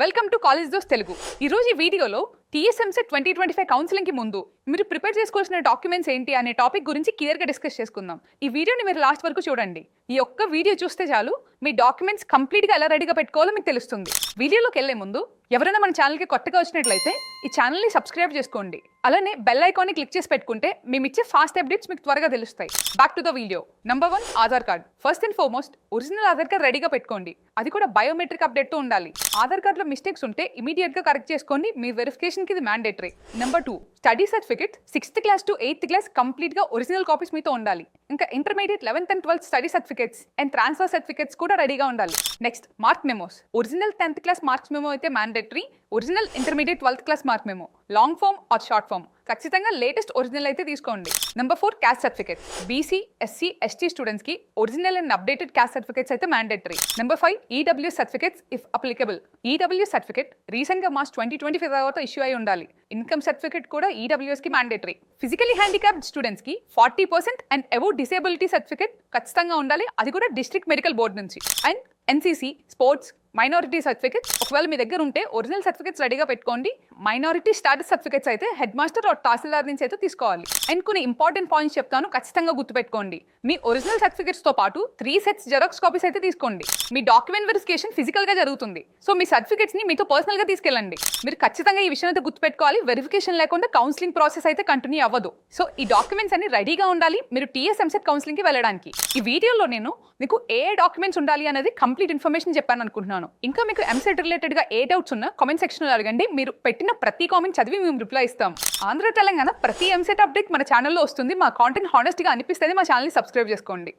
Welcome to college those Telugu. ఈరోజు ఈ వీడియోలో టీఎస్ఎంసెట్ 2025 కౌన్సిలింగ్కి ముందు మీరు ప్రిపేర్ చేసుకోవాల్సిన డాక్యుమెంట్స్ ఏంటి అనే టాపిక్ గురించి క్లియర్గా డిస్కస్ చేసుకుందాం. ఈ వీడియోని మీరు లాస్ట్ వరకు చూడండి. ఈ ఒక్క వీడియో చూస్తే చాలు మీ డాక్యుమెంట్స్ కంప్లీట్గా ఎలా రెడీగా పెట్టుకోవాలో మీకు తెలుస్తుంది. వీడియోలోకి వెళ్లే ముందు ఎవరైనా మన ఛానల్కి కొత్తగా వచ్చినట్లయితే ఈ ఛానల్ని సబ్స్క్రైబ్ చేసుకోండి. అలానే బెల్ ఐకాన్ని క్లిక్ చేసి పెట్టుకుంటే మేము ఇచ్చే ఫాస్ట్ అప్డేట్స్ మీకు త్వరగా తెలుస్తాయి. Back to the video. Number 1, Aadhaar card. First and foremost original Aadhaar card రెడీగా పెట్టుకోండి. అది కూడా బయోమెట్రిక్ అప్డేట్తో ఉండాలి. ఆధార్ కార్డులో మిస్టేక్స్ ఉంటే ఇమీడియట్ గా కరెక్ట్ చేసుకోండి. మీ వెరిఫికేషన్ కి ఇది mandatory. Number 2, study certificate 6th class to 8th class complete గా ఒరిజినల్ కాపీస్ మీతో ఉండాలి. ఇంకా intermediate 11th and 12th study certificates and transfer certificates కూడా రెడీగా ఉండాలి. Next, mark memos. Original 10th class marks memo అయితే mandatory. Original intermediate 12th class mark memo, long form or short form ఖచ్చితంగా latest original అయితే తీసుకోండి. Number 4, caste certificate. BC, SC, ST students కి original and updated caste certificates అయితే mandatory. Number 5, EWS certificates if applicable. EWS certificate recent గా March 2025 తర్వాత issue అయి ఉండాలి. Income certificate కూడా ఈడబ్ల్యూఎస్ కి మ్యాండేటరీ. ఫిజికలీ హ్యాండిక్యాప్డ్ స్టూడెంట్స్ కి 40% అండ్ అబౌవ్ డిసేబిలిటీ సర్టిఫికేట్ ఖచ్చితంగా ఉండాలి. అది కూడా డిస్ట్రిక్ట్ మెడికల్ బోర్డు నుంచి. And NCC, sports, minority certificates ఒకవేళ మీ దగ్గర ఉంటే ఒరిజినల్ సర్టిఫికేట్స్ రెడీగా పెట్టుకోండి. మైనారిటీ స్టాటస్ సర్టిఫికేట్స్ అయితే హెడ్ మాస్టర్ ఆర్ తహసీల్దార్ నుంచి అయితే తీసుకోవాలి. అండ్ కొన్ని ఇంపార్టెంట్ పాయింట్స్ చెప్తాను, ఖచ్చితంగా గుర్తుపెట్టుకోండి. మీ ఒరిజినల్ సర్టిఫికేట్స్ తో పాటు 3 sets జెరాక్స్ కాపీస్ అయితే తీసుకోండి. మీ డాక్యుమెంట్ వెరిఫికేషన్ ఫిజికల్ గా జరుగుతుంది. సో మీ సర్టిఫికేట్స్ ని మీతో పర్సనల్ గా తీసుకెళ్ళండి. మీరు ఖచ్చితంగా ఈ విషయం అయితే గుర్తుపెట్టుకోవాలి. వెరిఫికేషన్ లేకుండా కౌన్సిలింగ్ ప్రాసెస్ అయితే కంటిన్యూ అవ్వదు. సో ఈ డాక్యుమెంట్స్ అన్ని రెడీగా ఉండాలి మీరు టీఎస్ఎంసెట్ కౌన్సిలింగ్ కి వెళ్ళడానికి. ఈ వీడియోలో నేను మీకు ఏ డాక్యుమెంట్స్ ఉండాలి అనేది కంప్లీట్ ఇన్ఫర్మేషన్ చెప్పాను అనుకుంటున్నాను. ఇంకా మీకు ఎంసెట్ రిలేటెడ్ గా ఏ డౌట్స్ ఉన్నా కామెంట్ సెక్షన్ లో అడగండి. మీరు పెట్టిన ప్రతి కామెంట్ చదివి మేము రిప్లై ఇస్తాం. ఆంధ్ర తెలంగాణ ప్రతి ఎంసెట్ అప్డేట్ మన ఛానల్లో వస్తుంది. మా కాంటెంట్ హానెస్ట్ గా అనిపిస్తుంది. మా ఛానల్ని సబ్స్క్రైబ్ చేసుకోండి.